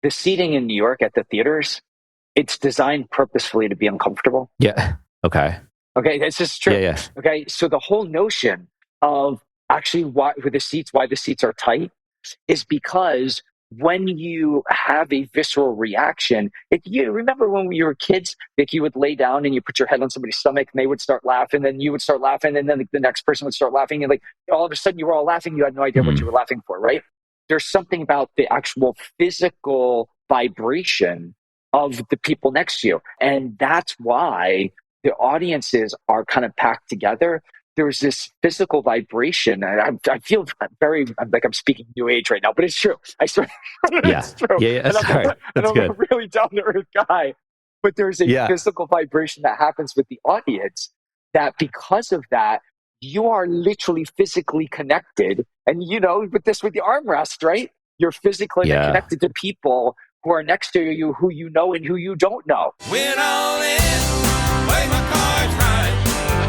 the seating in New York at the theaters, it's designed purposefully to be uncomfortable. Yeah. Okay. Okay, this is true. Yeah. Okay, so the whole notion of actually why the seats are tight is because when you have a visceral reaction, you remember when you were kids, like you would lay down and you put your head on somebody's stomach and they would start laughing, then you would start laughing, and then the next person would start laughing, and like all of a sudden you were all laughing, you had no idea what you were laughing for, right? There's something about the actual physical vibration of the people next to you, and that's why the audiences are kind of packed together. There's this physical vibration, and I feel I'm like I'm speaking new age right now, but it's true. I swear, it's true. Yeah. Sorry. That's good. I'm a really down to earth guy, but there's a physical vibration that happens with the audience that because of that, you are literally physically connected. And with the armrest, right? You're physically connected to people who are next to you, who you know and who you don't know. Win all in, play my cards right.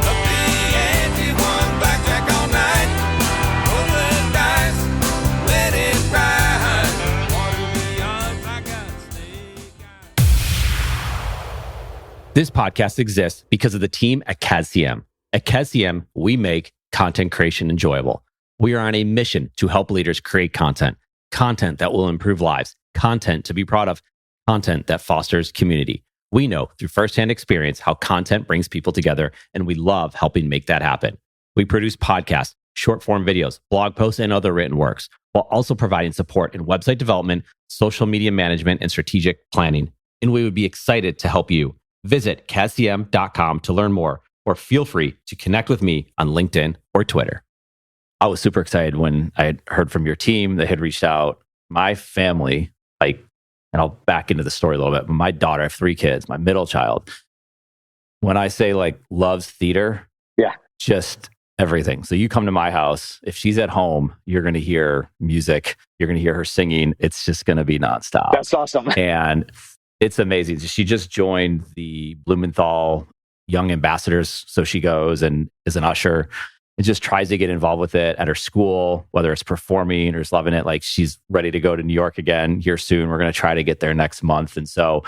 Up the ante, one blackjack all night. Roll the dice, let it ride. Water the odds, I got snake eyes. This podcast exists because of the team at CASCM. At CASCM, we make content creation enjoyable. We are on a mission to help leaders create content that will improve lives, content to be proud of, content that fosters community. We know through firsthand experience how content brings people together, and we love helping make that happen. We produce podcasts, short form videos, blog posts, and other written works, while also providing support in website development, social media management, and strategic planning. And we would be excited to help you. Visit cascm.com to learn more, or feel free to connect with me on LinkedIn or Twitter. I was super excited when I had heard from your team that had reached out. My family, and I'll back into the story a little bit, but my daughter, I have 3 kids, my middle child, when I say loves theater, just everything. So you come to my house, if she's at home, you're going to hear music, you're going to hear her singing. It's just going to be nonstop. That's awesome. And it's amazing. She just joined the Blumenthal Young Ambassadors. So she goes and is an usher and just tries to get involved with it at her school, whether it's performing or just loving it. She's ready to go to New York again here soon. We're going to try to get there next month. And so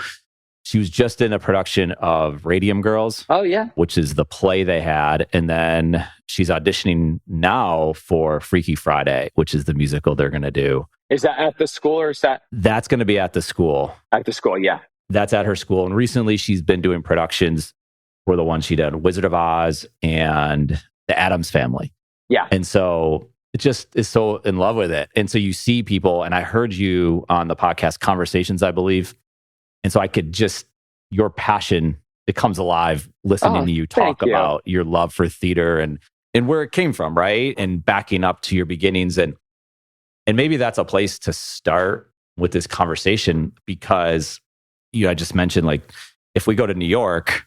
she was just in a production of Radium Girls. Oh, yeah. Which is the play they had. And then she's auditioning now for Freaky Friday, which is the musical they're going to do. Is that at the school or is that? That's going to be at the school. At the school, yeah. That's at her school. And recently she's been doing productions for the one she did, Wizard of Oz and The Addams Family. Yeah. And so it just is so in love with it. And so you see people, and I heard you on the podcast Conversations, I believe. And so I could just, your passion, it comes alive listening to you talk about your love for theater and where it came from, right? And backing up to your beginnings. And maybe that's a place to start with this conversation because, I just mentioned, if we go to New York,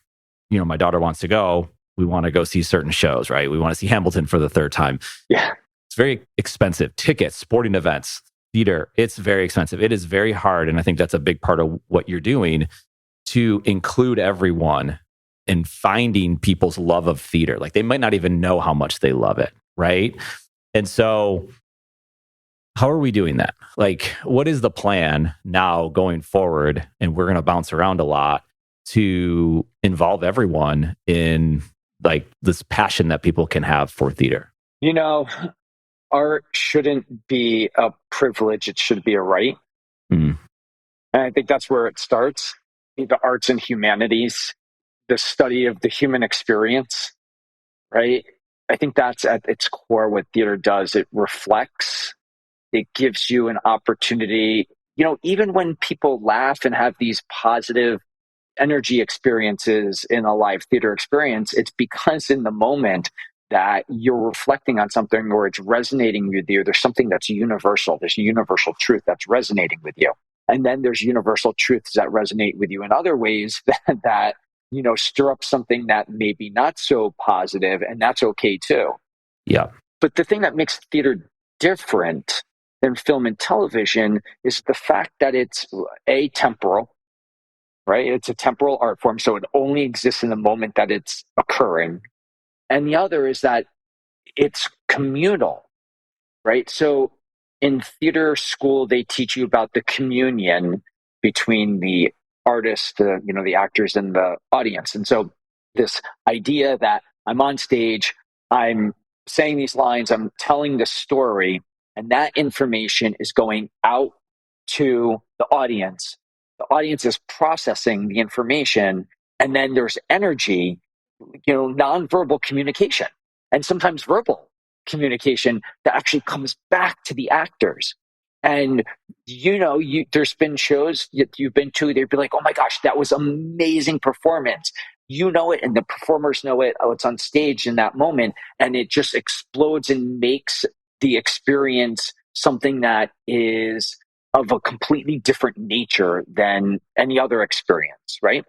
my daughter wants to go, we want to go see certain shows, right? We want to see Hamilton for the 3rd time. Yeah. It's very expensive. Tickets, sporting events, theater, it's very expensive. It is very hard. And I think that's a big part of what you're doing to include everyone in finding people's love of theater. They might not even know how much they love it, right? And so how are we doing that? What is the plan now going forward? And we're going to bounce around a lot to involve everyone in this passion that people can have for theater. Art shouldn't be a privilege. It should be a right. And I think that's where it starts. The arts and humanities, the study of the human experience, right? I think that's at its core what theater does. It reflects, it gives you an opportunity, even when people laugh and have these positive energy experiences in a live theater experience, it's because in the moment that you're reflecting on something or it's resonating with you. There's something that's universal. There's a universal truth that's resonating with you. And then there's universal truths that resonate with you in other ways that stir up something that may be not so positive, and that's okay too. Yeah. But the thing that makes theater different than film and television is the fact that it's temporal, right? It's a temporal art form, so it only exists in the moment that it's occurring. And the other is that it's communal, right? So in theater school, they teach you about the communion between the artist, the actors and the audience. And so this idea that I'm on stage, I'm saying these lines, I'm telling this story, and that information is going out to the audience. The audience is processing the information, and then there's energy, nonverbal communication, and sometimes verbal communication that actually comes back to the actors. And there's been shows you've been to, they'd be like, oh my gosh, that was amazing performance. You know it, and the performers know it. Oh, it's on stage in that moment, and it just explodes and makes the experience something that is of a completely different nature than any other experience, right?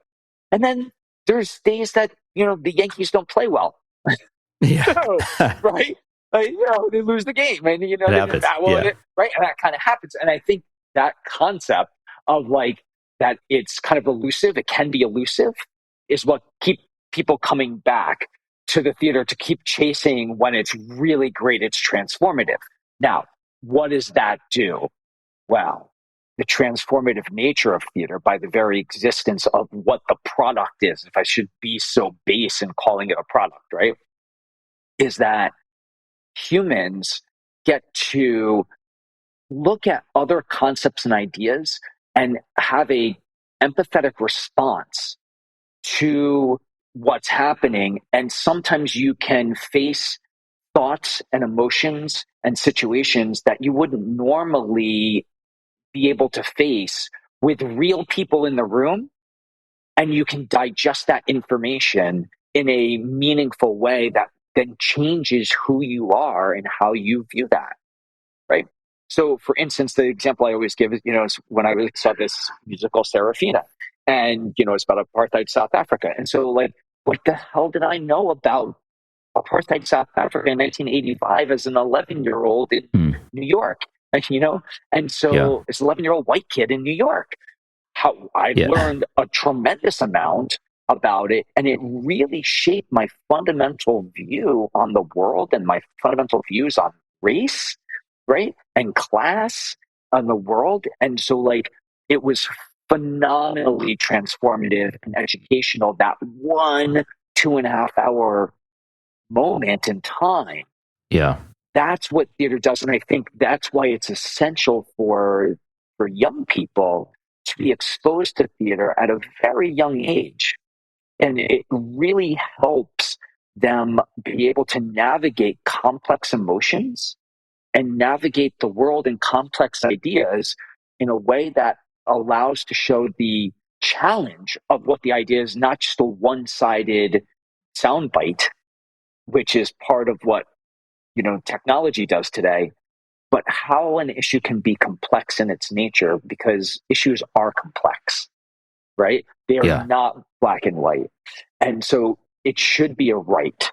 And then there's days that the Yankees don't play well. Yeah. Right? They lose the game, and it happens. right? And that kind of happens. And I think that concept of like that it's kind of elusive, it can be elusive, is what keep people coming back to the theater to keep chasing when it's really great, it's transformative. Now, what does that do? Well, the transformative nature of theater, by the very existence of what the product is, if I should be so base in calling it a product, right, is that humans get to look at other concepts and ideas and have a empathetic response to what's happening. And sometimes you can face thoughts and emotions and situations that you wouldn't normally be able to face with real people in the room, and you can digest that information in a meaningful way that then changes who you are and how you view that, right? So, for instance, the example I always give is, is when I saw this musical Serafina, and it's about apartheid South Africa, and so like, what the hell did I know about apartheid South Africa in 1985 as an 11-year-old in New York? And so it's an 11-year-old white kid in New York. How I learned a tremendous amount about it, and it really shaped my fundamental view on the world and my fundamental views on race, right, and class on the world. And so, like, it was phenomenally transformative and educational, that 1.5 hour moment in time. Yeah. That's what theater does. And I think that's why it's essential for young people to be exposed to theater at a very young age. And it really helps them be able to navigate complex emotions and navigate the world and complex ideas in a way that allows to show the challenge of what the idea is, not just a one-sided soundbite, which is part of what technology does today, but how an issue can be complex in its nature, because issues are complex, right? They are not black and white. And so it should be a right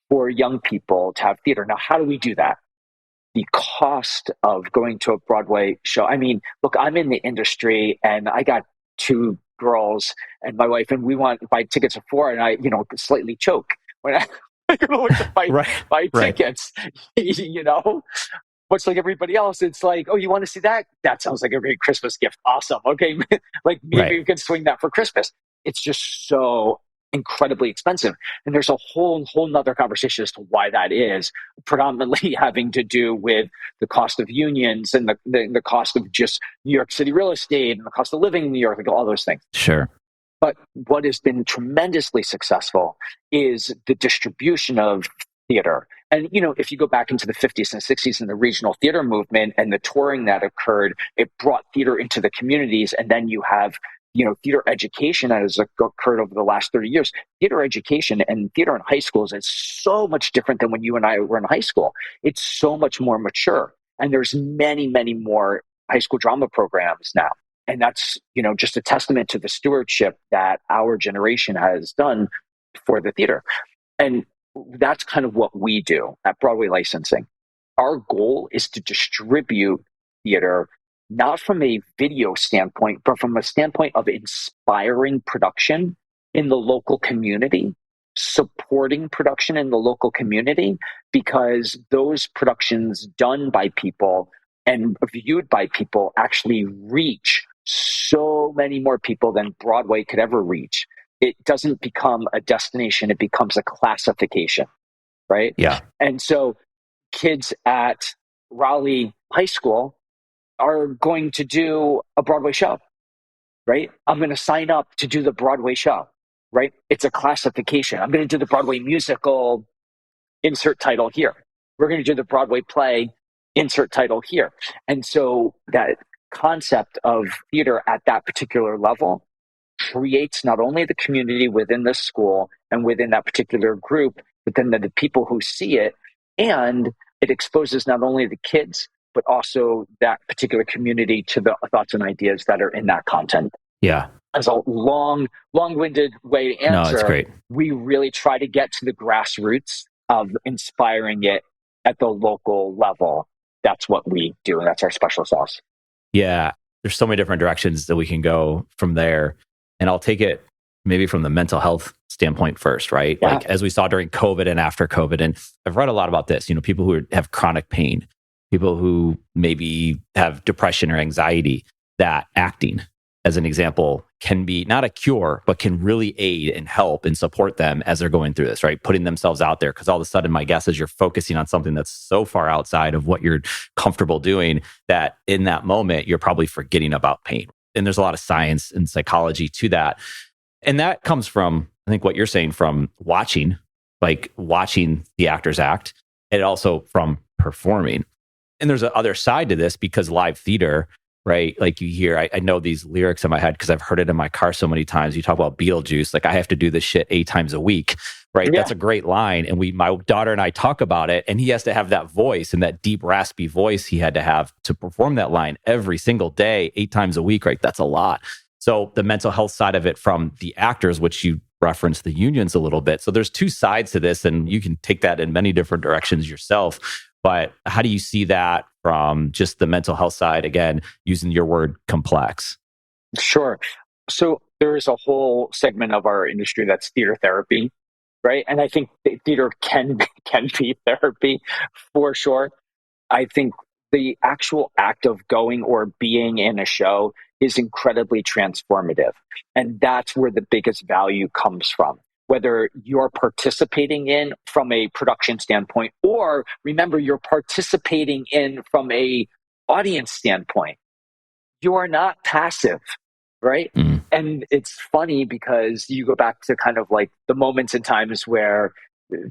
for young people to have theater. Now, how do we do that? The cost of going to a Broadway show. I mean, look, I'm in the industry, and I got 2 girls and my wife, and we want to buy tickets for 4, and I, slightly choke when I go to look to buy tickets, Much like everybody else, it's like, oh, you want to see that? That sounds like a great Christmas gift. Awesome. Okay. Like maybe we can swing that for Christmas. It's just so incredibly expensive. And there's a whole nother conversation as to why that is, predominantly having to do with the cost of unions and the cost of just New York City real estate and the cost of living in New York, like all those things. Sure. But what has been tremendously successful is the distribution of theater. And, if you go back into the 50s and 60s and the regional theater movement and the touring that occurred, it brought theater into the communities. And then you have, theater education that has occurred over the last 30 years. Theater education and theater in high schools is so much different than when you and I were in high school. It's so much more mature. And there's many, many more high school drama programs now. And that's, just a testament to the stewardship that our generation has done for the theater. And that's kind of what we do at Broadway Licensing. Our goal is to distribute theater, not from a video standpoint, but from a standpoint of inspiring production in the local community, supporting production in the local community, because those productions done by people and viewed by people actually reach so many more people than Broadway could ever reach. It doesn't become a destination, it becomes a classification, right? Yeah. And so kids at Raleigh High School are going to do a Broadway show, right? I'm going to sign up to do the Broadway show, right? It's a classification. I'm going to do the Broadway musical, insert title here. We're going to do the Broadway play, insert title here. And so that concept of theater at that particular level creates not only the community within the school and within that particular group, but then the people who see it. And it exposes not only the kids, but also that particular community to the thoughts and ideas that are in that content. Yeah. As a long-winded way to answer, no, it's great. We really try to get to the grassroots of inspiring it at the local level. That's what we do, and that's our special sauce. Yeah. There's so many different directions that we can go from there. And I'll take it maybe from the mental health standpoint first, right? Yeah. Like as we saw during COVID and after COVID. And I've read a lot about this, people who have chronic pain, people who maybe have depression or anxiety, that acting, as an example, can be not a cure, but can really aid and help and support them as they're going through this, right? Putting themselves out there. Because all of a sudden, my guess is you're focusing on something that's so far outside of what you're comfortable doing that in that moment, you're probably forgetting about pain. And there's a lot of science and psychology to that. And that comes from, I think what you're saying, from watching the actors act, and also from performing. And there's an other side to this, because live theater, right? Like you hear, I know these lyrics in my head because I've heard it in my car so many times. You talk about Beetlejuice, like I have to do this shit 8 times a week, right? Yeah. That's a great line. And my daughter and I talk about it, and he has to have that voice, and that deep, raspy voice he had to have to perform that line every single day, 8 times a week, right? That's a lot. So the mental health side of it from the actors, which you referenced the unions a little bit. So there's 2 sides to this, and you can take that in many different directions yourself. But how do you see that from just the mental health side, again, using your word complex? Sure. So there is a whole segment of our industry that's theater therapy, right? And I think theater can be therapy for sure. I think the actual act of going or being in a show is incredibly transformative. And that's where the biggest value comes from. Whether you're participating in from a production standpoint, or remember, you're participating in from a audience standpoint. You are not passive, right? Mm. And it's funny because you go back to kind of like the moments and times where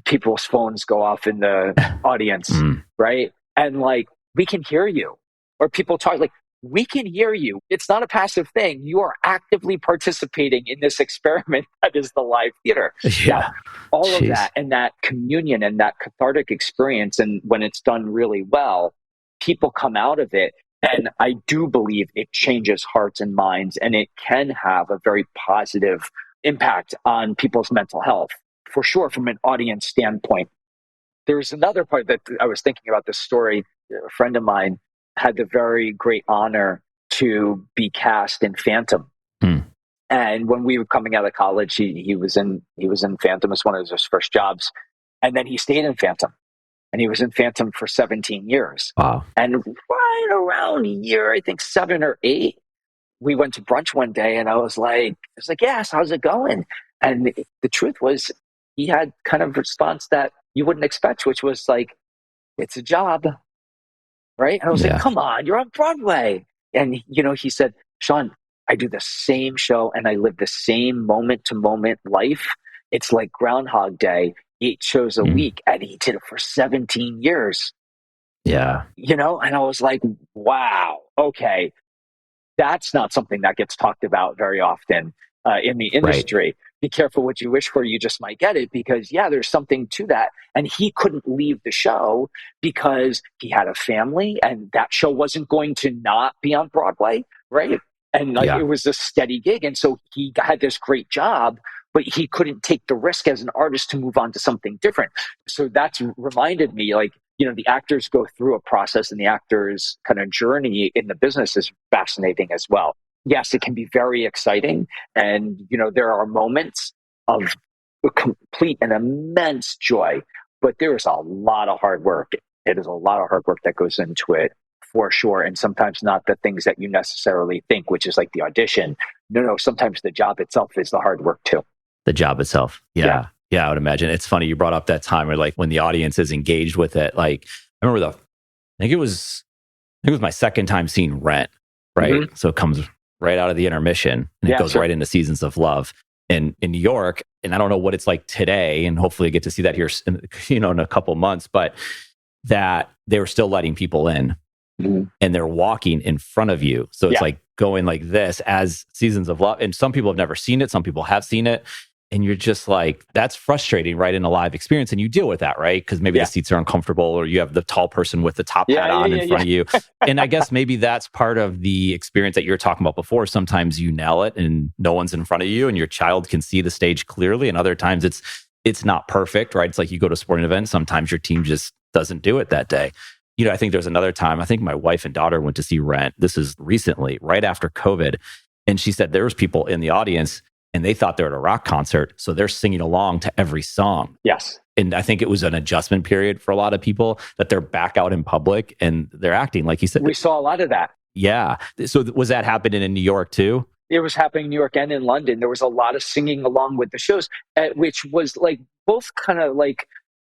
people's phones go off in the audience, right? And like, we can hear you. Or people talk like, we can hear you. It's not a passive thing. You are actively participating in this experiment that is the live theater. Yeah. Now, all of that and that communion and that cathartic experience, and when it's done really well, people come out of it. And I do believe it changes hearts and minds, and it can have a very positive impact on people's mental health, for sure, from an audience standpoint. There's another part that I was thinking about this story. A friend of mine had the very great honor to be cast in Phantom. And when we were coming out of college, he was in Phantom as one of his first jobs. And then he stayed in Phantom. And he was in Phantom for 17 years. Wow. And right around year, I think 7 or 8, we went to brunch one day, and I was like, yes, how's it going? And the truth was, he had kind of a response that you wouldn't expect, which was like, it's a job. Right? And I was like, come on, you're on Broadway. And, he said, Sean, I do the same show and I live the same moment to moment life. It's like Groundhog Day, 8 shows a week. And he did it for 17 years. Yeah. And I was like, wow, okay. That's not something that gets talked about very often in the industry. Right. Be careful what you wish for, you just might get it, because there's something to that. And he couldn't leave the show because he had a family, and that show wasn't going to not be on Broadway, right? And it was a steady gig. And so he had this great job, but he couldn't take the risk as an artist to move on to something different. So that's reminded me, the actors go through a process, and the actors' kind of journey in the business is fascinating as well. Yes, it can be very exciting. And, there are moments of complete and immense joy, but there is a lot of hard work. It is a lot of hard work that goes into it for sure. And sometimes not the things that you necessarily think, which is like the audition. No, sometimes the job itself is the hard work too. The job itself. Yeah. I would imagine. It's funny you brought up that time where like when the audience is engaged with it. Like I remember I think it was my second time seeing Rent, right? Mm-hmm. So it comes right out of the intermission and it goes right into Seasons of Love. In New York, and I don't know what it's like today, and hopefully I get to see that here, in a couple months, but that they were still letting people in, and they're walking in front of you. So it's like going like this as Seasons of Love, and some people have never seen it, some people have seen it, and you're just like, that's frustrating, right, in a live experience, and you deal with that, right? Because maybe the seats are uncomfortable, or you have the tall person with the top hat on in front of you. And I guess maybe that's part of the experience that you were talking about before. Sometimes you nail it and no one's in front of you and your child can see the stage clearly. And other times it's not perfect, right? It's like you go to a sporting event, sometimes your team just doesn't do it that day. I think there's another time, I think my wife and daughter went to see Rent. This is recently, right after COVID. And she said there was people in the audience and they thought they were at a rock concert. So they're singing along to every song. Yes. And I think it was an adjustment period for a lot of people that they're back out in public and they're acting like you said. We saw a lot of that. Yeah. So was that happening in New York too? It was happening in New York and in London. There was a lot of singing along with the shows, which was like both kind of like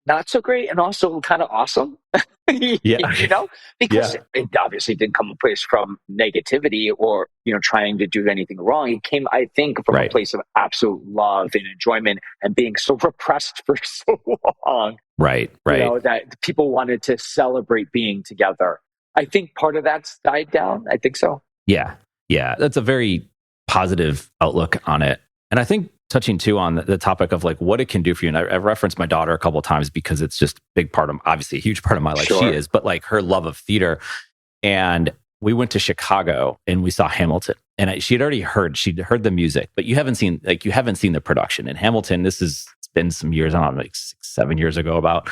not so great and also kind of awesome. Because it obviously didn't come a place from negativity or, trying to do anything wrong. It came, I think, from a place of absolute love and enjoyment and being so repressed for so long. Right. That people wanted to celebrate being together. I think part of that's died down. I think so. Yeah. That's a very positive outlook on it. And I think touching too on the topic of like what it can do for you. And I've referenced my daughter a couple of times because it's just a big part of, obviously a huge part of my life. Sure. She is, but like her love of theater. And we went to Chicago and we saw Hamilton and she'd heard the music, but you haven't seen the production. And Hamilton, it's been some years, I don't know, like 6-7 years ago about.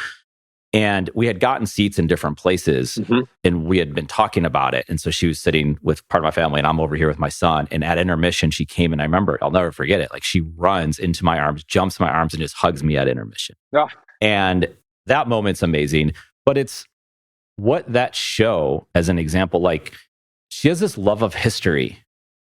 And we had gotten seats in different places and we had been talking about it. And so she was sitting with part of my family and I'm over here with my son. And at intermission, she came and I remember, I'll never forget it. Like she runs into my arms, jumps in my arms and just hugs me at intermission. Yeah. And that moment's amazing. But it's what that show, as an example, like she has this love of history.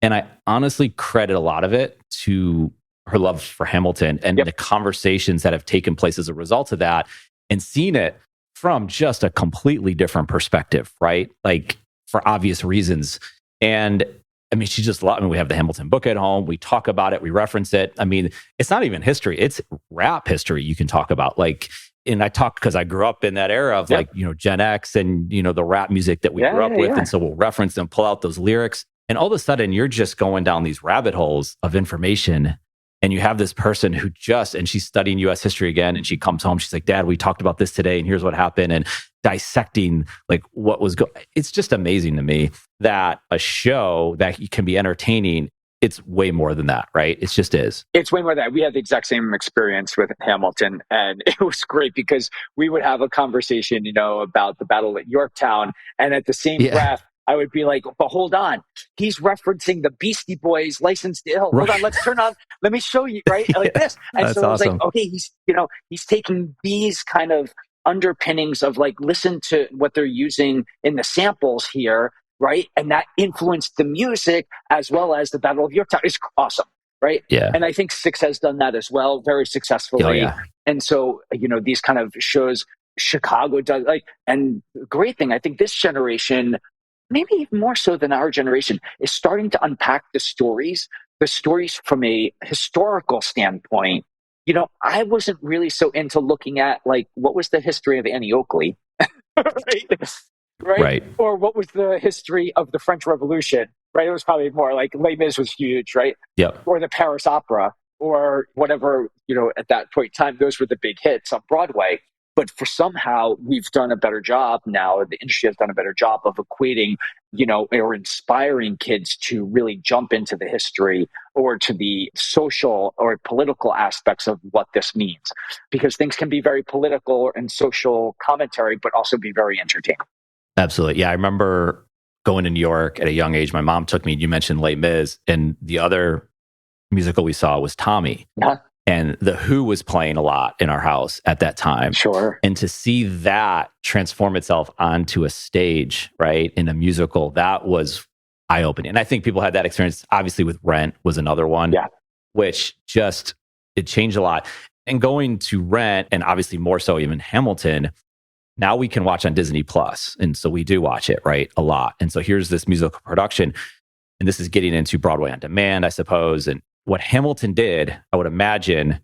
And I honestly credit a lot of it to her love for Hamilton and the conversations that have taken place as a result of that. And seen it from just a completely different perspective, right? Like for obvious reasons. And I mean, we have the Hamilton book at home. We talk about it. We reference it. I mean, it's not even history. It's rap history you can talk about. Like, and I talk because I grew up in that era of like, Gen X and, the rap music that we grew up with. And so we'll reference and pull out those lyrics. And all of a sudden you're just going down these rabbit holes of information. And you have this person who and she's studying US history again. And she comes home. She's like, Dad, we talked about this today. And here's what happened. And dissecting like what was going. It's just amazing to me that a show that can be entertaining, it's way more than that, right? It just is. It's way more than that. We had the exact same experience with Hamilton. And it was great because we would have a conversation, about the battle at Yorktown. And at the same breath, I would be like, but hold on. He's referencing the Beastie Boys, License to Ill. Hold on, let's turn on. Let me show you, right? Like this. And so I was like, okay, he's taking these kind of underpinnings of like, listen to what they're using in the samples here, right? And that influenced the music as well as the Battle of Yorktown. It's awesome, right? Yeah. And I think Six has done that as well, very successfully. Oh, yeah. And so, these kind of shows, Chicago does and the great thing, I think this generation, maybe even more so than our generation, is starting to unpack the stories from a historical standpoint. I wasn't really so into looking at like, what was the history of Annie Oakley? Right? Or what was the history of the French Revolution? Right? It was probably more like Les Mis was huge, right? Yep. Or the Paris Opera or whatever, at that point in time, those were the big hits on Broadway. But for somehow we've done a better job now, the industry has done a better job of equating, or inspiring kids to really jump into the history or to the social or political aspects of what this means. Because things can be very political and social commentary, but also be very entertaining. Absolutely. Yeah, I remember going to New York at a young age. My mom took me, you mentioned Les Mis, and the other musical we saw was Tommy. Uh-huh. And The Who was playing a lot in our house at that time. Sure. And to see that transform itself onto a stage, right, in a musical, that was eye-opening. And I think people had that experience, obviously, with Rent was another one, which just, it changed a lot. And going to Rent, and obviously more so even Hamilton, now we can watch on Disney Plus. And so we do watch it, right, a lot. And so here's this musical production. And this is getting into Broadway on demand, I suppose. And what Hamilton did, I would imagine,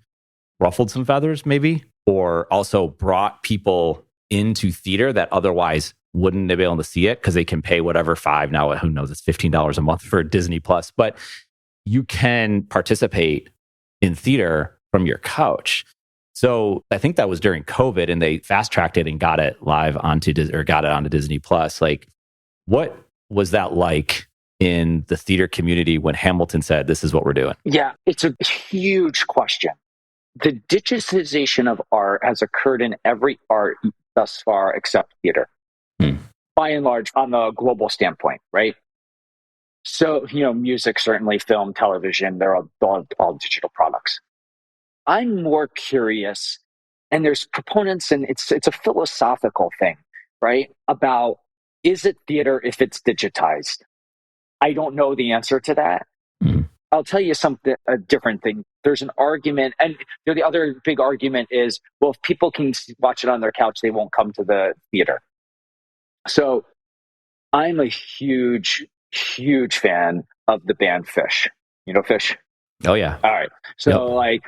ruffled some feathers maybe, or also brought people into theater that otherwise wouldn't be able to see it because they can pay whatever $5 now, who knows, it's $15 a month for Disney Plus. But you can participate in theater from your couch. So I think that was during COVID, and they fast tracked it and got it live onto Disney Plus. Like, what was that like in the theater community when Hamilton said, this is what we're doing? Yeah, it's a huge question. The digitization of art has occurred in every art thus far except theater, by and large, on the global standpoint, right? So, music, certainly film, television, they're all digital products. I'm more curious, and there's proponents, and it's a philosophical thing, right? About, is it theater if it's digitized? I don't know the answer to that. I'll tell you a different thing. There's an argument, and the other big argument is, well, if people can watch it on their couch, they won't come to the theater. So I'm a huge, huge fan of the band Fish. You know Fish? Oh, yeah. All right. So I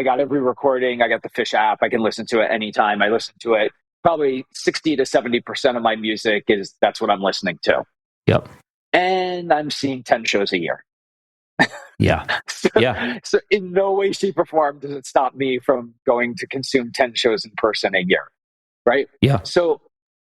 got every recording. I got the Fish app. I can listen to it anytime. I listen to it. Probably 60 to 70% of my music that's what I'm listening to. Yep. And I'm seeing 10 shows a year. Yeah. So in no way, shape, or form does it stop me from going to consume 10 shows in person a year. Right? Yeah. So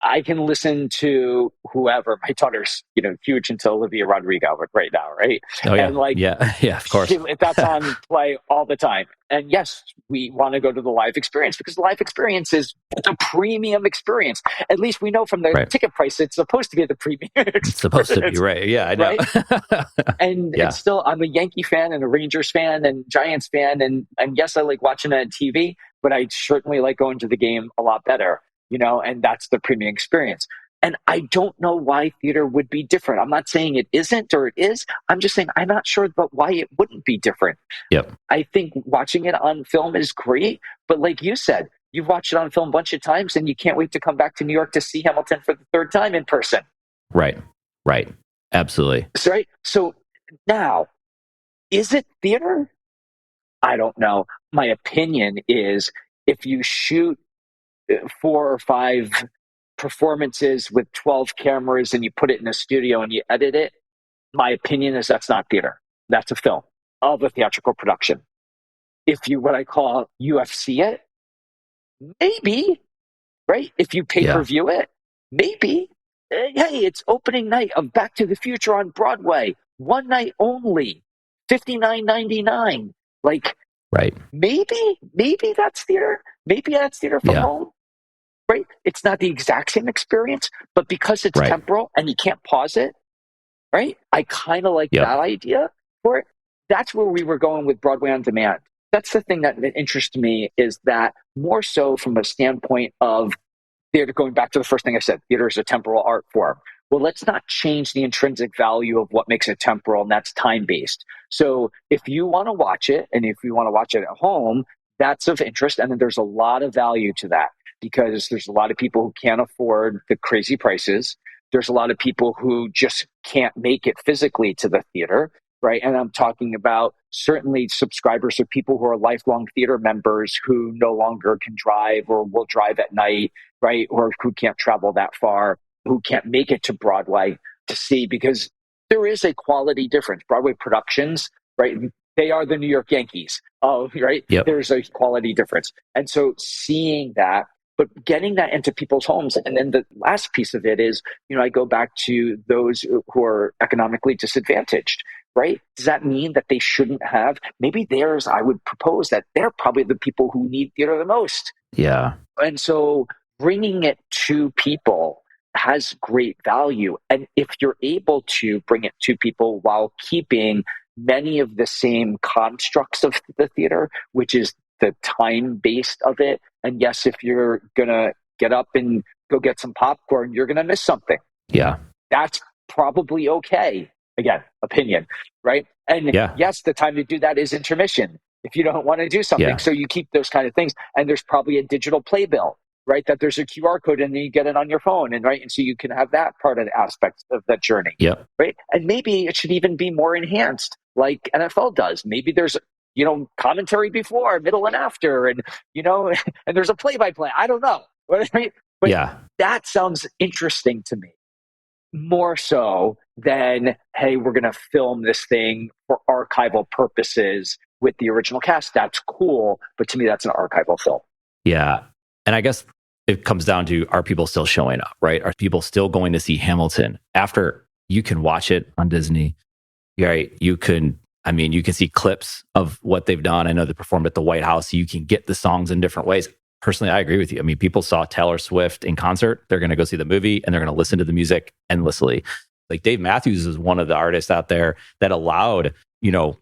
I can listen to whoever. My daughter's, huge into Olivia Rodrigo right now, right? Oh, yeah. And yeah, of course. That's on play all the time. And yes, we want to go to the live experience because the live experience is the premium experience. At least we know from the ticket price, it's supposed to be the premium experience. It's supposed to be, right? Yeah, I know. Right? And it's still, I'm a Yankee fan and a Rangers fan and Giants fan. And yes, I like watching it on TV, but I certainly like going to the game a lot better. And that's the premium experience. And I don't know why theater would be different. I'm not saying it isn't or it is. I'm just saying I'm not sure about why it wouldn't be different. Yep. I think watching it on film is great. But like you said, you've watched it on film a bunch of times and you can't wait to come back to New York to see Hamilton for the third time in person. Right. Absolutely. So now, is it theater? I don't know. My opinion is if you shoot 4 or 5 performances with 12 cameras and you put it in a studio and you edit it, my opinion is that's not theater. That's a film of a theatrical production. If you, what I call UFC it, maybe, right? If you pay-per-view it, maybe. Hey, it's opening night of Back to the Future on Broadway. One night only, $59.99. Right. Maybe that's theater. Maybe that's theater from home. Right? It's not the exact same experience, but because it's temporal and you can't pause it, right? I kind of like that idea for it. That's where we were going with Broadway on demand. That's the thing that interests me, is that more so from a standpoint of theater, going back to the first thing I said, theater is a temporal art form. Well, let's not change the intrinsic value of what makes it temporal, and that's time-based. So if you want to watch it, and if you want to watch it at home, that's of interest. And then there's a lot of value to that, because there's a lot of people who can't afford the crazy prices. There's a lot of people who just can't make it physically to the theater, right? And I'm talking about certainly subscribers or people who are lifelong theater members who no longer can drive or will drive at night, right? Or who can't travel that far, who can't make it to Broadway to see, because there is a quality difference. Broadway productions, right? They are the New York Yankees. Oh, right? Yep. There's a quality difference. And so seeing that, but getting that into people's homes. And then the last piece of it is, I go back to those who are economically disadvantaged, right? Does that mean that they shouldn't have? Maybe I would propose that they're probably the people who need theater the most. Yeah. And so bringing it to people has great value. And if you're able to bring it to people while keeping many of the same constructs of the theater, which is the time based of it. And yes, if you're going to get up and go get some popcorn, you're going to miss something. Yeah. That's probably okay. Again, opinion, right? And yes, the time to do that is intermission if you don't want to do something. So you keep those kind of things. And there's probably a digital playbill, right? That there's a QR code and then you get it on your phone, and right. And so you can have that part of the aspect of that journey. Right. And maybe it should even be more enhanced like NFL does. Maybe there's, commentary before, middle, and after, and, and there's a play-by-play. I don't know. Right? But that sounds interesting to me. More so than, hey, we're going to film this thing for archival purposes with the original cast. That's cool. But to me, that's an archival film. Yeah. And I guess it comes down to, are people still showing up, right? Are people still going to see Hamilton after you can watch it on Disney? Right. You can see clips of what they've done. I know they performed at the White House. So you can get the songs in different ways. Personally, I agree with you. I mean, people saw Taylor Swift in concert. They're going to go see the movie and they're going to listen to the music endlessly. Like Dave Matthews is one of the artists out there that allowed,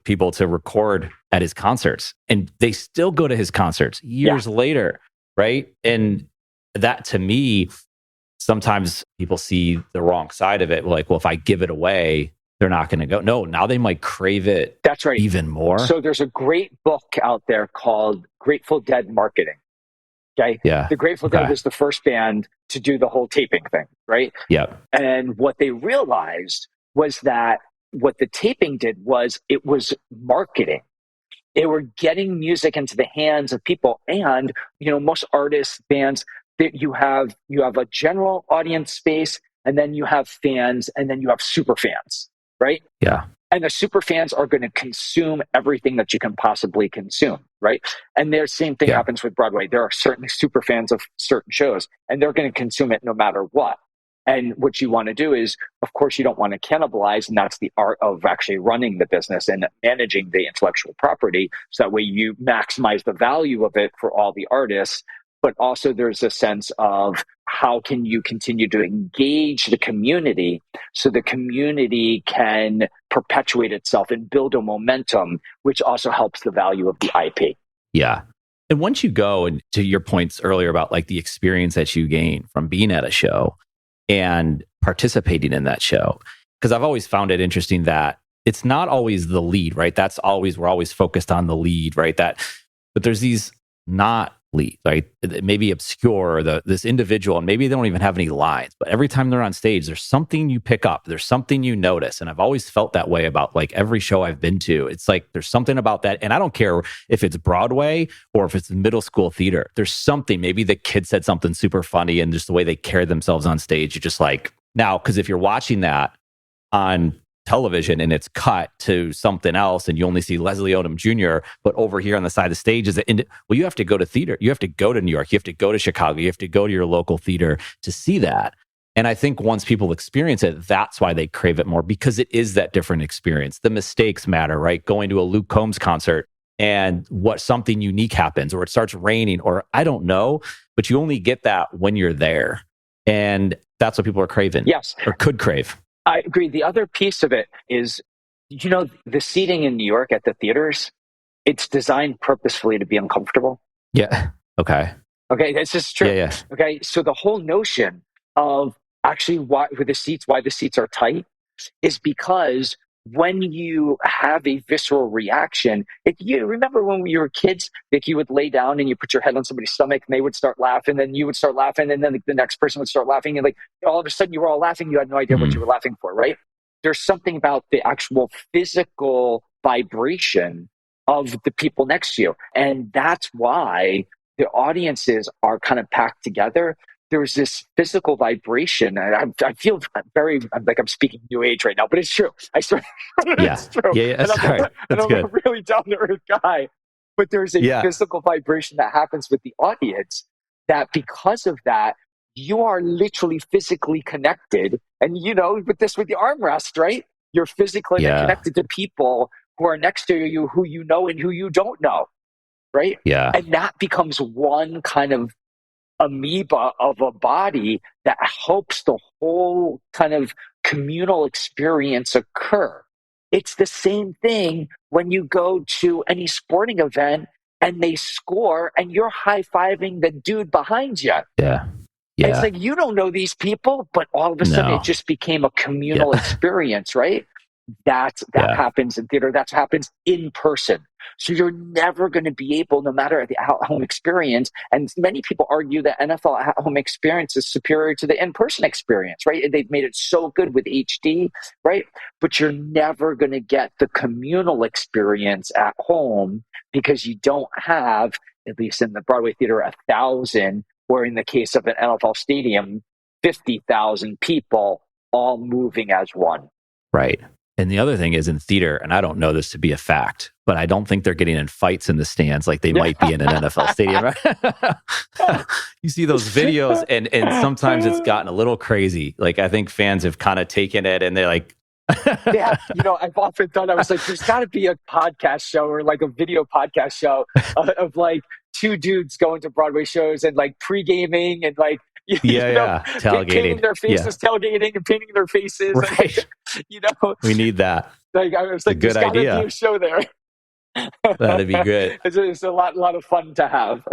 people to record at his concerts, and they still go to his concerts years later. Right. And that, to me, sometimes people see the wrong side of it. Like, well, if I give it away, they're not going to go. No, now they might crave it. That's right. Even more. So there's a great book out there called Grateful Dead Marketing. Okay. Yeah. The Grateful Dead was the first band to do the whole taping thing, right? Yeah. And what they realized was that what the taping did was it was marketing. They were getting music into the hands of people. And, most artists, bands, that you have a general audience space, and then you have fans, and then you have super fans, right? Yeah. And the super fans are going to consume everything that you can possibly consume, right? And the same thing happens with Broadway. There are certainly super fans of certain shows, and they're going to consume it no matter what. And what you want to do is, of course, you don't want to cannibalize, and that's the art of actually running the business and managing the intellectual property. So that way you maximize the value of it for all the artists. But also there's a sense of how can you continue to engage the community so the community can perpetuate itself and build a momentum, which also helps the value of the IP. Yeah. And once you go, and to your points earlier about like the experience that you gain from being at a show and participating in that show, because I've always found it interesting that it's not always the lead, right? We're always focused on the lead, right? But there's these not lead, right? Maybe obscure, this individual, and maybe they don't even have any lines, but every time they're on stage, there's something you pick up, there's something you notice. And I've always felt that way about like every show I've been to. It's like there's something about that. And I don't care if it's Broadway or if it's middle school theater. There's something, maybe the kid said something super funny and just the way they carry themselves on stage, you're just like, now, because if you're watching that on television and it's cut to something else and you only see Leslie Odom Jr., but over here on the side of the stage you have to go to theater. You have to go to New York. You have to go to Chicago. You have to go to your local theater to see that. And I think once people experience it, that's why they crave it more, because it is that different experience. The mistakes matter, right? Going to a Luke Combs concert and something unique happens, or it starts raining, or I don't know, but you only get that when you're there. And that's what people are craving. Yes. Or could crave. I agree. The other piece of it is, the seating in New York at the theaters, it's designed purposefully to be uncomfortable. Yeah. Okay. This is true. Yeah. Okay. So the whole notion of actually why the seats are tight is because when you have a visceral reaction, if you remember when you were kids, like you would lay down and you put your head on somebody's stomach and they would start laughing, then you would start laughing, and then the next person would start laughing, and like all of a sudden you were all laughing, you had no idea what you were laughing for, right? There's something about the actual physical vibration of the people next to you. And that's why the audiences are kind of packed together. There's this physical vibration. And I feel like I'm speaking New Age right now, but it's true. I swear. It's true. Yeah. That's right. That's good. I'm a really down-to-earth guy. But there's a physical vibration that happens with the audience that because of that, you are literally physically connected. And, with the armrest, right? You're physically connected to people who are next to you, who you know and who you don't know, right? Yeah. And that becomes one kind of amoeba of a body that helps the whole kind of communal experience occur. It's the same thing when you go to any sporting event and they score and you're high-fiving the dude behind you. Yeah. And it's Yeah. like, you don't know these people, but all of a sudden it just became a communal experience, right? That happens in theater. That happens in person. So you're never going to be able, no matter the at-home experience. And many people argue that NFL at-home experience is superior to the in-person experience, right? And they've made it so good with HD, right? But you're never going to get the communal experience at home because you don't have, at least in the Broadway theater, 1,000, or in the case of an NFL stadium, 50,000 people all moving as one. Right. And the other thing is in theater, and I don't know this to be a fact, but I don't think they're getting in fights in the stands like they might be in an NFL stadium. Right? You see those videos, and sometimes it's gotten a little crazy. Like, I think fans have kind of taken it and they're like, yeah, I've often thought, I was like, there's got to be a podcast show or like a video podcast show of like two dudes going to Broadway shows and like pre-gaming and like, tailgating, painting their faces, tailgating and painting their faces. Right. And, we need that. Like, I was like, there's got to be a show there. That'd be good. It's a lot of fun to have.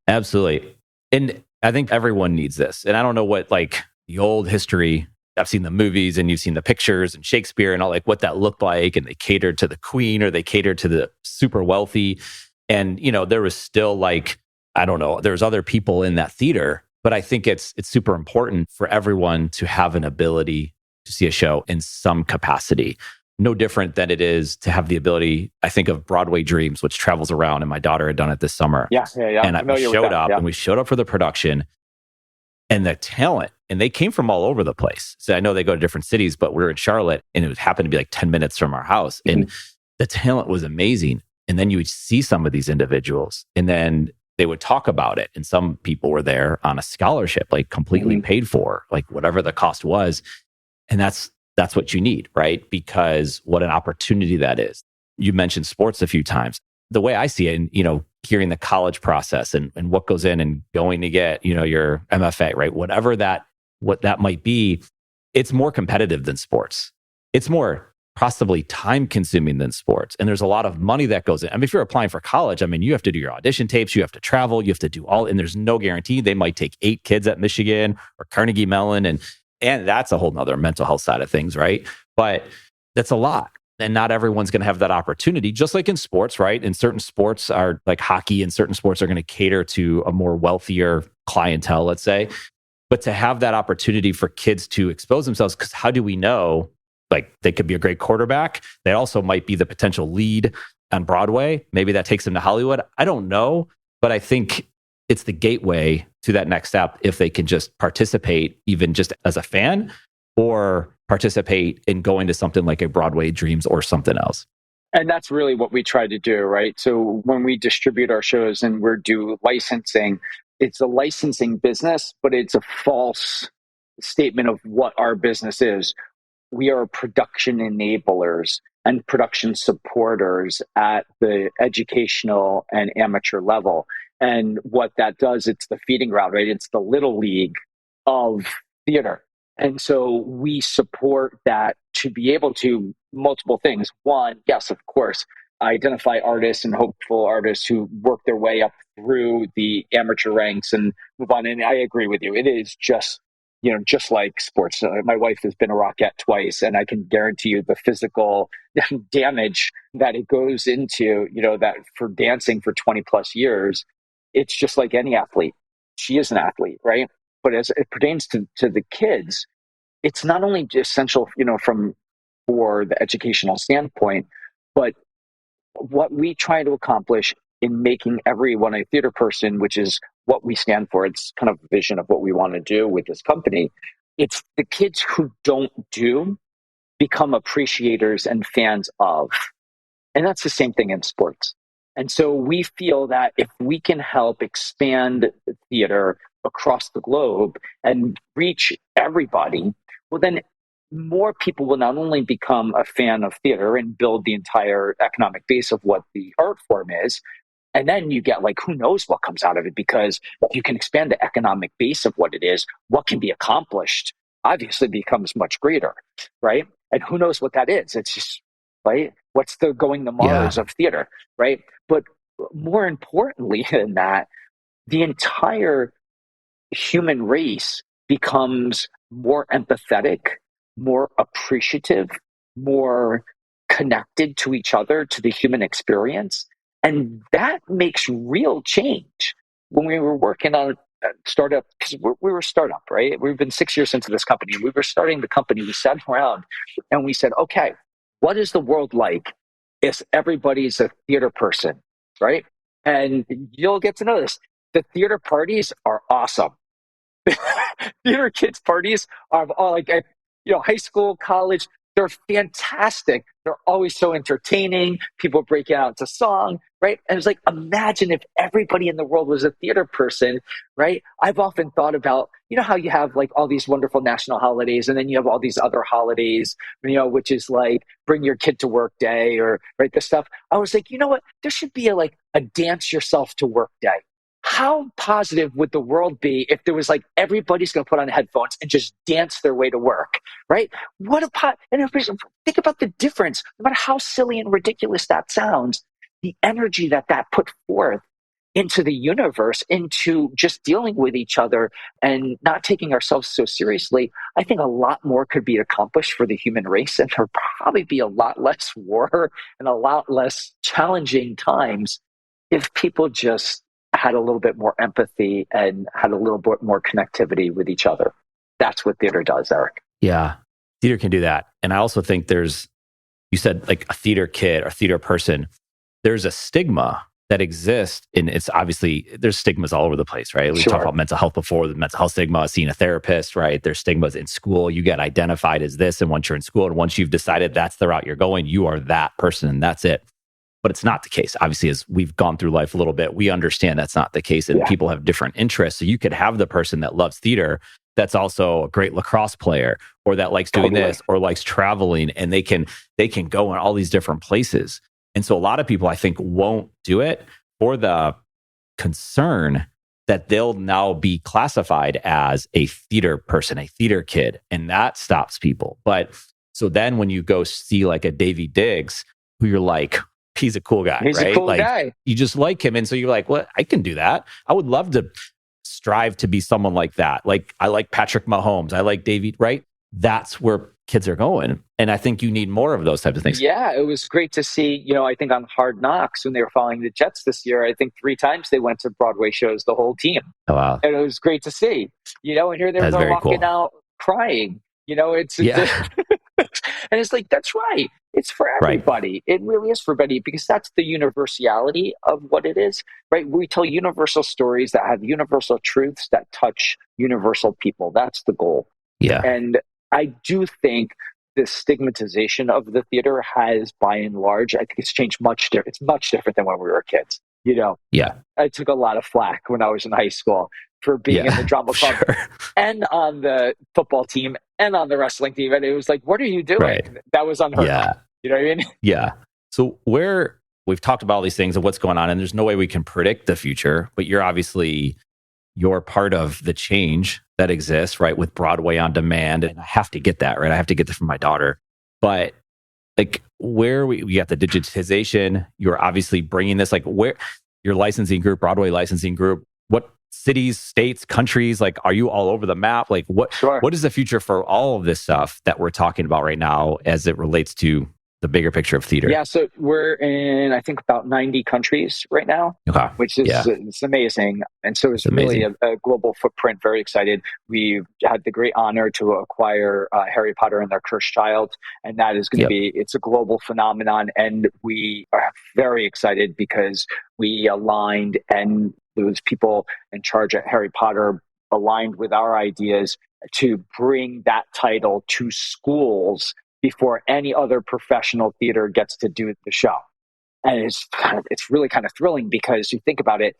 Absolutely. And I think everyone needs this. And I don't know what like the old history, I've seen the movies and you've seen the pictures and Shakespeare and all, like what that looked like. And they catered to the queen or they catered to the super wealthy. And, there was still like, I don't know, there's other people in that theater, but I think it's super important for everyone to have an ability to see a show in some capacity. No different than it is to have the ability, I think of Broadway Dreams, which travels around, and my daughter had done it this summer. Yeah. And we showed up and we showed up for the production, and the talent, and they came from all over the place. So I know they go to different cities, but we were in Charlotte and it happened to be like 10 minutes from our house. And the talent was amazing. And then you would see some of these individuals and then they would talk about it. And some people were there on a scholarship, like completely paid for, like whatever the cost was. And that's what you need, right? Because what an opportunity that is. You mentioned sports a few times. The way I see it, and, hearing the college process and what goes in and going to get, your MFA, right? What that might be, it's more competitive than sports. It's more possibly time consuming than sports. And there's a lot of money that goes in. I mean, if you're applying for college, you have to do your audition tapes, you have to travel, you have to do all, and there's no guarantee. They might take 8 kids at Michigan or Carnegie Mellon. And that's a whole nother mental health side of things, right? But that's a lot. And not everyone's going to have that opportunity, just like in sports, right? And certain sports are like hockey, and certain sports are going to cater to a more wealthier clientele, let's say. But to have that opportunity for kids to expose themselves, because how do we know? Like, they could be a great quarterback. They also might be the potential lead on Broadway. Maybe that takes them to Hollywood. I don't know. But I think it's the gateway to that next step if they can just participate, even just as a fan, or participate in going to something like a Broadway Dreams or something else. And that's really what we try to do, right? So when we distribute our shows and we're do licensing, it's a licensing business, but it's a false statement of what our business is. We are production enablers and production supporters at the educational and amateur level. And what that does, it's the feeding ground, right? It's the little league of theater. And so we support that to be able to multiple things. One, yes, of course, identify artists and hopeful artists who work their way up through the amateur ranks and move on. And I agree with you. It is just like sports. My wife has been a Rockette twice, and I can guarantee you the physical damage that it goes into, that for dancing for 20 plus years, it's just like any athlete. She is an athlete, right? But as it pertains to the kids, it's not only essential, for the educational standpoint, but what we try to accomplish in making everyone a theater person, which is what we stand for. It's kind of a vision of what we want to do with this company. It's the kids who don't do become appreciators and fans of. And that's the same thing in sports. And so we feel that if we can help expand theater across the globe and reach everybody, well, then more people will not only become a fan of theater and build the entire economic base of what the art form is, and then you get who knows what comes out of it, because if you can expand the economic base of what it is, what can be accomplished obviously becomes much greater, right? And who knows what that is? It's just right? What's the going to Mars of theater, right? But more importantly than that, the entire human race becomes more empathetic, more appreciative, more connected to each other, to the human experience. And that makes real change. When we were working on a startup, because we were a startup, right? We've been 6 years into this company. We were starting the company. We sat around and we said, okay, what is the world like if everybody's a theater person, right? And you'll get to know this. The theater parties are awesome. Theater kids parties are all like, high school, college. They're fantastic. They're always so entertaining. People break out into song, right? And it's like, imagine if everybody in the world was a theater person, right? I've often thought about, how you have like all these wonderful national holidays, and then you have all these other holidays, which is like bring your kid to work day, or right, this stuff. I was like, you know what? There should be a dance yourself to work day. How positive would the world be if there was like everybody's going to put on headphones and just dance their way to work, right? And think about the difference. No matter how silly and ridiculous that sounds, the energy that put forth into the universe, into just dealing with each other and not taking ourselves so seriously, I think a lot more could be accomplished for the human race, and there'd probably be a lot less war and a lot less challenging times if people just had a little bit more empathy and had a little bit more connectivity with each other. That's what theater does, Eric. Yeah, theater can do that. And I also think you said like a theater kid or theater person, there's a stigma that exists. And it's obviously, there's stigmas all over the place, right? We talked about mental health before, the mental health stigma, seeing a therapist, right? There's stigmas in school. You get identified as this. And once you're in school and once you've decided that's the route you're going, you are that person and that's it. But it's not the case. Obviously, as we've gone through life a little bit, we understand that's not the case, and people have different interests. So you could have the person that loves theater that's also a great lacrosse player, or that likes doing this, or likes traveling, and they can go in all these different places. And so a lot of people, I think, won't do it for the concern that they'll now be classified as a theater person, a theater kid, and that stops people. But so then when you go see like a Davy Diggs, who you're like, he's a cool guy, he's right? A cool guy. You just like him. And so you're like, well, I can do that. I would love to strive to be someone like that. Like, I like Patrick Mahomes. I like Davey, right? That's where kids are going. And I think you need more of those types of things. Yeah, it was great to see, I think on Hard Knocks, when they were following the Jets this year, I think 3 times they went to Broadway shows, the whole team. Oh, wow. And it was great to see, and here they're walking out crying, it's and it's like, that's right. It's for everybody. Right. It really is for everybody, because that's the universality of what it is, right? We tell universal stories that have universal truths that touch universal people. That's the goal. Yeah. And I do think the stigmatization of the theater has, by and large, I think it's changed much different. It's much different than when we were kids, Yeah. I took a lot of flack when I was in high school for being in the drama club and on the football team and on the wrestling team. And it was like, what are you doing? Right. That was unheard of. You know what I mean? Yeah. So we've talked about all these things and what's going on, and there's no way we can predict the future, but you're part of the change that exists, right? With Broadway on demand. And I have to get that, right? I have to get that from my daughter. But like where we got the digitization, you're obviously bringing this, like where your licensing group, Broadway licensing group, what cities, states, countries, like are you all over the map? Like what is the future for all of this stuff that we're talking about right now as it relates to the bigger picture of theater? Yeah, so we're in, I think, about 90 countries right now, which is it's amazing. And so it's really a global footprint. Very excited. We've had the great honor to acquire Harry Potter and their Cursed Child, and that is going to be, it's a global phenomenon. And we are very excited because we aligned, and those people in charge at Harry Potter aligned with our ideas to bring that title to schools before any other professional theater gets to do the show. And it's really kind of thrilling, because you think about it,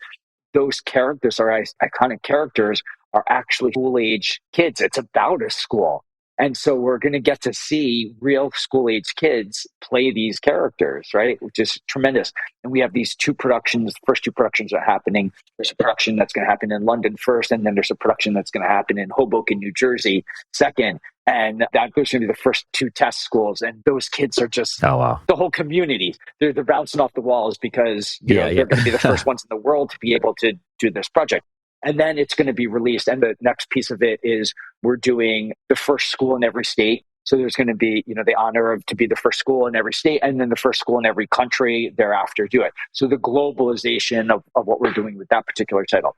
those characters are iconic characters, are actually school age kids. It's about a school. And so we're going to get to see real school age kids play these characters, right? Which is tremendous. And we have these two productions. The first two productions are happening. There's a production that's going to happen in London first, and then there's a production that's going to happen in Hoboken, New Jersey second. And that goes going to be the first two test schools. And those kids are just the whole community. They're bouncing off the walls because they're going to be the first ones in the world to be able to do this project. And then it's going to be released. And the next piece of it is we're doing the first school in every state. So there's going to be, the honor of to be the first school in every state, and then the first school in every country thereafter do it. So the globalization of what we're doing with that particular title.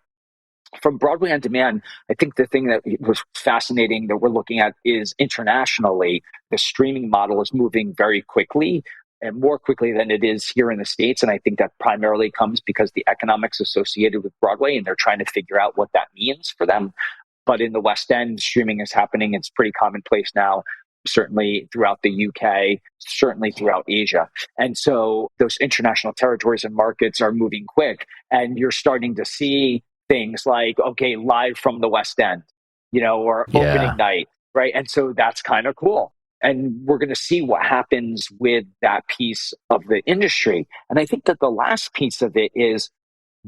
From Broadway on Demand, I think the thing that was fascinating that we're looking at is internationally, the streaming model is moving very quickly and more quickly than it is here in the States. And I think that primarily comes because the economics associated with Broadway, and they're trying to figure out what that means for them. But in the West End, streaming is happening. It's pretty commonplace now, certainly throughout the UK, certainly throughout Asia. And so those international territories and markets are moving quick. And you're starting to see things like, okay, live from the West End, or opening night, right? And so that's kind of cool. And we're going to see what happens with that piece of the industry. And I think that the last piece of it is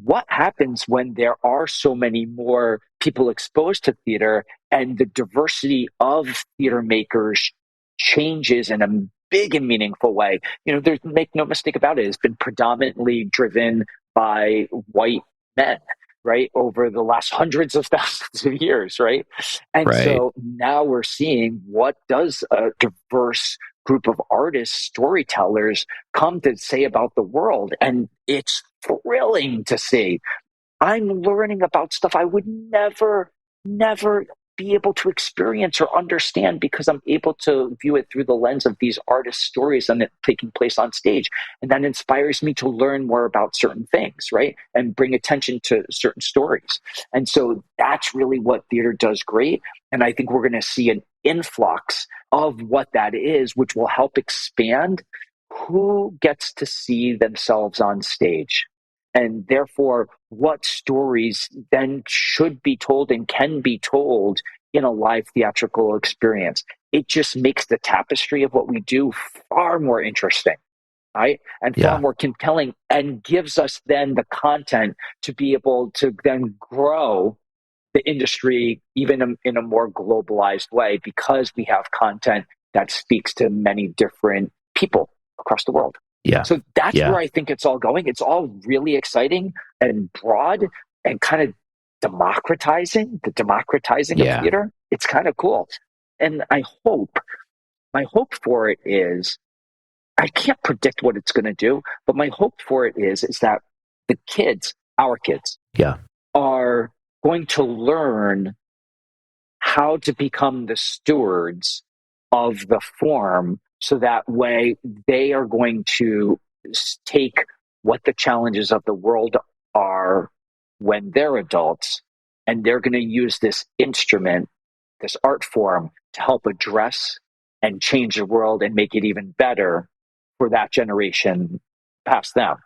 what happens when there are so many more people exposed to theater and the diversity of theater makers changes in a big and meaningful way. There's, make no mistake about it, it's been predominantly driven by white men, right, over the last hundreds of thousands of years, right? And so now we're seeing what does a diverse group of artists, storytellers come to say about the world. And it's thrilling to see. I'm learning about stuff I would never be able to experience or understand because I'm able to view it through the lens of these artists' stories and it taking place on stage. And that inspires me to learn more about certain things, right? And bring attention to certain stories. And so that's really what theater does great. And I think we're going to see an influx of what that is, which will help expand who gets to see themselves on stage. And therefore, what stories then should be told and can be told in a live theatrical experience. It just makes the tapestry of what we do far more interesting, right? And far more compelling, and gives us then the content to be able to then grow the industry even in a more globalized way because we have content that speaks to many different people across the world. Yeah. So that's where I think it's all going. It's all really exciting and broad and kind of democratizing of theater. It's kind of cool. And my hope for it is, I can't predict what it's going to do, but my hope for it is that the kids, our kids, are going to learn how to become the stewards of the form. So that way they are going to take what the challenges of the world are when they're adults, and they're going to use this instrument, this art form, to help address and change the world and make it even better for that generation past them.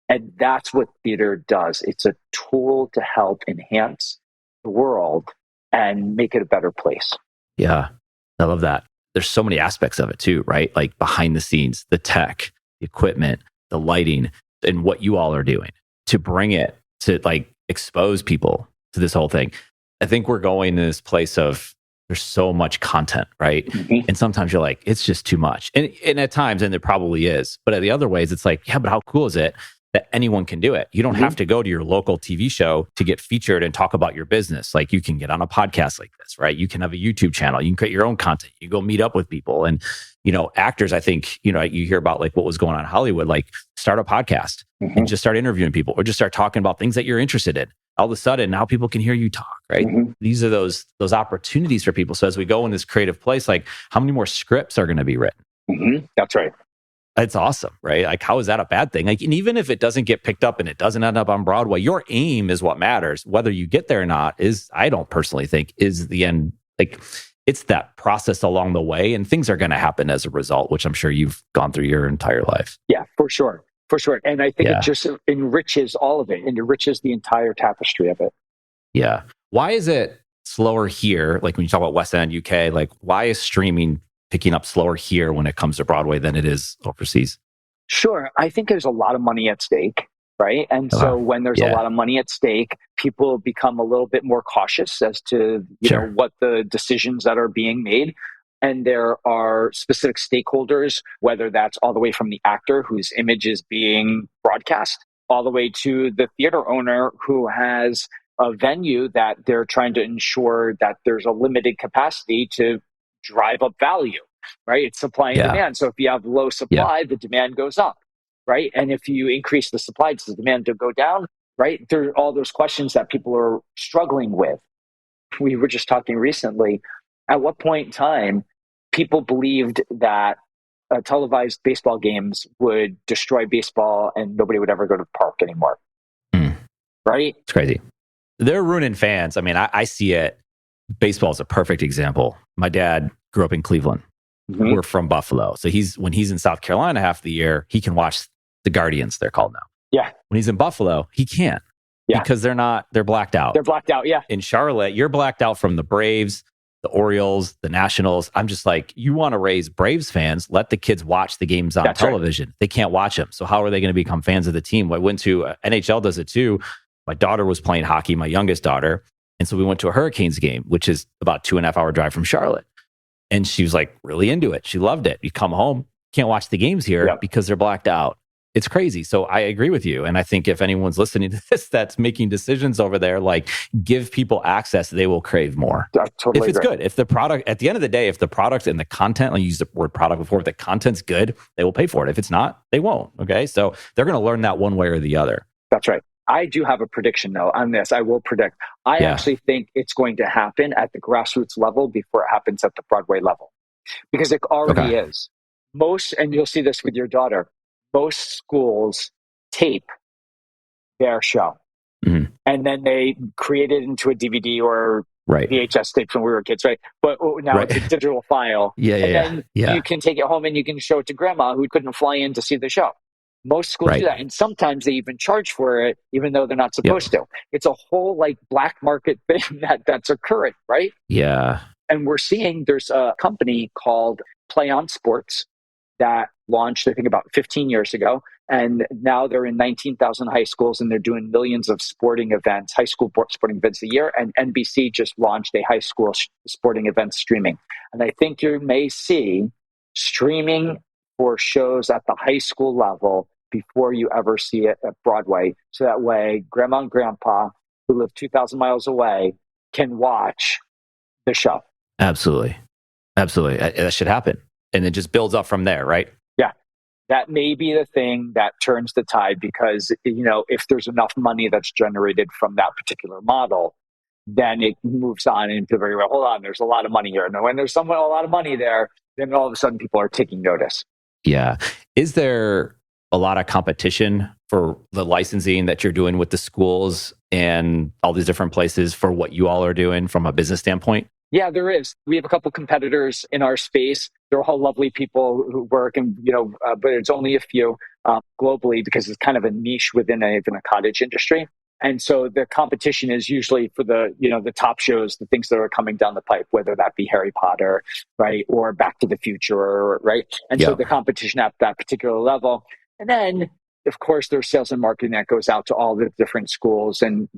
And that's what theater does. It's a tool to help enhance the world and make it a better place. Yeah, I love that. There's so many aspects of it too, right? Like behind the scenes, the tech, the equipment, the lighting, and what you all are doing to bring it to like expose people to this whole thing. I think we're going to this place of there's so much content, right? Mm-hmm. And sometimes you're like, it's just too much. And at times, and there probably is, but at the other ways, it's like, yeah, but how cool is it that anyone can do it? You don't have to go to your local TV show to get featured and talk about your business. Like you can get on a podcast like this, right? You can have a YouTube channel. You can create your own content. You can go meet up with people. And, actors, I think, you hear about like what was going on in Hollywood, like start a podcast and just start interviewing people or just start talking about things that you're interested in. All of a sudden, now people can hear you talk, right? These are those opportunities for people. So as we go in this creative place, like how many more scripts are going to be written? That's right. It's awesome, right? Like, how is that a bad thing? Like, and even if it doesn't get picked up and it doesn't end up on Broadway, your aim is what matters. Whether you get there or not I don't personally think is the end. Like, it's that process along the way, and things are going to happen as a result, which I'm sure you've gone through your entire life. Yeah, for sure. For sure. And I think it just enriches all of it, and enriches the entire tapestry of it. Yeah. Why is it slower here? Like when you talk about West End, UK, like why is streaming picking up slower here when it comes to Broadway than it is overseas? Sure. I think there's a lot of money at stake, right? And so when there's a lot of money at stake, people become a little bit more cautious as to, you know, what the decisions that are being made. And there are specific stakeholders, whether that's all the way from the actor whose image is being broadcast, all the way to the theater owner who has a venue that they're trying to ensure that there's a limited capacity to drive up value, right? It's supply and demand. So if you have low supply, the demand goes up, right? And if you increase the supply, does the demand to go down, right? There are all those questions that people are struggling with. We were just talking recently, at what point in time people believed that televised baseball games would destroy baseball and nobody would ever go to the park anymore. Right? It's crazy. They're ruining fans. I mean, I see it. Baseball is a perfect example. My dad grew up in Cleveland. We're from Buffalo. So when he's in South Carolina half the year, he can watch the Guardians, they're called now. Yeah. When he's in Buffalo, he can't. Yeah. Because they're blacked out. They're blacked out, yeah. In Charlotte, you're blacked out from the Braves, the Orioles, the Nationals. I'm just like, you want to raise Braves fans, let the kids watch the games on television. Right. They can't watch them. So how are they going to become fans of the team? I went to, NHL does it too. My daughter was playing hockey, my youngest daughter. And so we went to a Hurricanes game, which is about 2.5 hour drive from Charlotte. And she was like really into it. She loved it. You come home, can't watch the games here because they're blacked out. It's crazy. So I agree with you. And I think if anyone's listening to this that's making decisions over there, like give people access, they will crave more. Totally if it's agree. good. If the product, at the end of the day, if the product and the content, I used the word product before, if the content's good, they will pay for it. If it's not, they won't. Okay. So they're going to learn that one way or the other. That's right. I do have a prediction though on this. I will predict. I actually think it's going to happen at the grassroots level before it happens at the Broadway level, because it already is. And you'll see this with your daughter, most schools tape their show and then they create it into a DVD or VHS tape when we were kids, right? But now it's a digital file. And then you can take it home and you can show it to grandma who couldn't fly in to see the show. Most schools do that. And sometimes they even charge for it, even though they're not supposed to. It's a whole like black market thing that's occurring, right? Yeah. And we're seeing there's a company called Play On Sports that launched, I think, about 15 years ago. And now they're in 19,000 high schools and they're doing millions of sporting events, high school sporting events a year. And NBC just launched a high school sporting event streaming. And I think you may see streaming for shows at the high school level before you ever see it at Broadway. So that way, grandma and grandpa who live 2,000 miles away can watch the show. Absolutely. Absolutely. That should happen. And it just builds up from there, right? Yeah. That may be the thing that turns the tide because, you know, if there's enough money that's generated from that particular model, then it moves on into very well, hold on, there's a lot of money here. And when there's a lot of money there, then all of a sudden people are taking notice. Yeah. Is there a lot of competition for the licensing that you're doing with the schools and all these different places for what you all are doing from a business standpoint? Yeah, there is. We have a couple competitors in our space. They're all lovely people who work, and but it's only a few globally because it's kind of a niche within a cottage industry. And so the competition is usually for the top shows, the things that are coming down the pipe, whether that be Harry Potter, right, or Back to the Future, right. And so the competition at that particular level, and then, of course, there's sales and marketing that goes out to all the different schools and,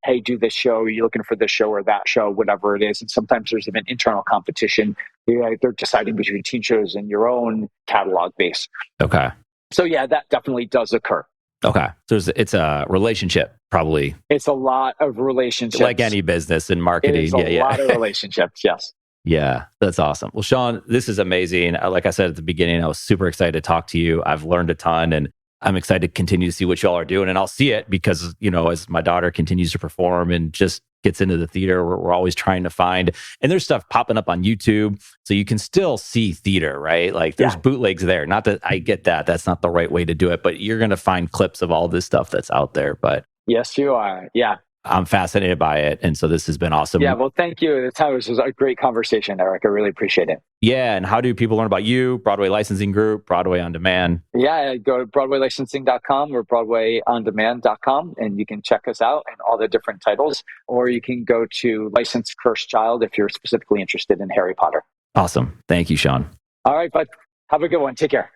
hey, do this show. Are you looking for this show or that show, whatever it is? And sometimes there's even internal competition. They're deciding between teen shows and your own catalog base. Okay. So, yeah, that definitely does occur. Okay. So it's a relationship, probably. It's a lot of relationships. Like any business in marketing. It's a lot of relationships, yes. Yeah, that's awesome. Well, Sean, this is amazing. Like I said at the beginning, I was super excited to talk to you. I've learned a ton and I'm excited to continue to see what y'all are doing. And I'll see it because, as my daughter continues to perform and just gets into the theater, we're always trying to find, and there's stuff popping up on YouTube. So you can still see theater, right? Like there's bootlegs there. Not that I get that. That's not the right way to do it, but you're going to find clips of all this stuff that's out there. But yes, you are. Yeah. I'm fascinated by it. And so this has been awesome. Yeah, well, thank you. This was a great conversation, Eric. I really appreciate it. Yeah. And how do people learn about you, Broadway Licensing Group, Broadway On Demand? Yeah, go to BroadwayLicensing.com or BroadwayOnDemand.com, and you can check us out and all the different titles. Or you can go to Licensed Cursed Child if you're specifically interested in Harry Potter. Awesome. Thank you, Sean. All right, bud. Have a good one. Take care.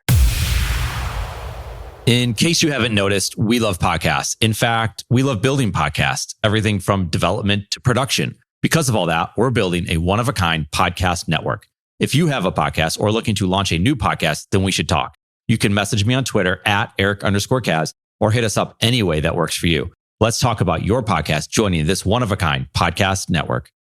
In case you haven't noticed, we love podcasts. In fact, we love building podcasts, everything from development to production. Because of all that, we're building a one-of-a-kind podcast network. If you have a podcast or looking to launch a new podcast, then we should talk. You can message me on Twitter at Eric_Kaz or hit us up any way that works for you. Let's talk about your podcast joining this one-of-a-kind podcast network.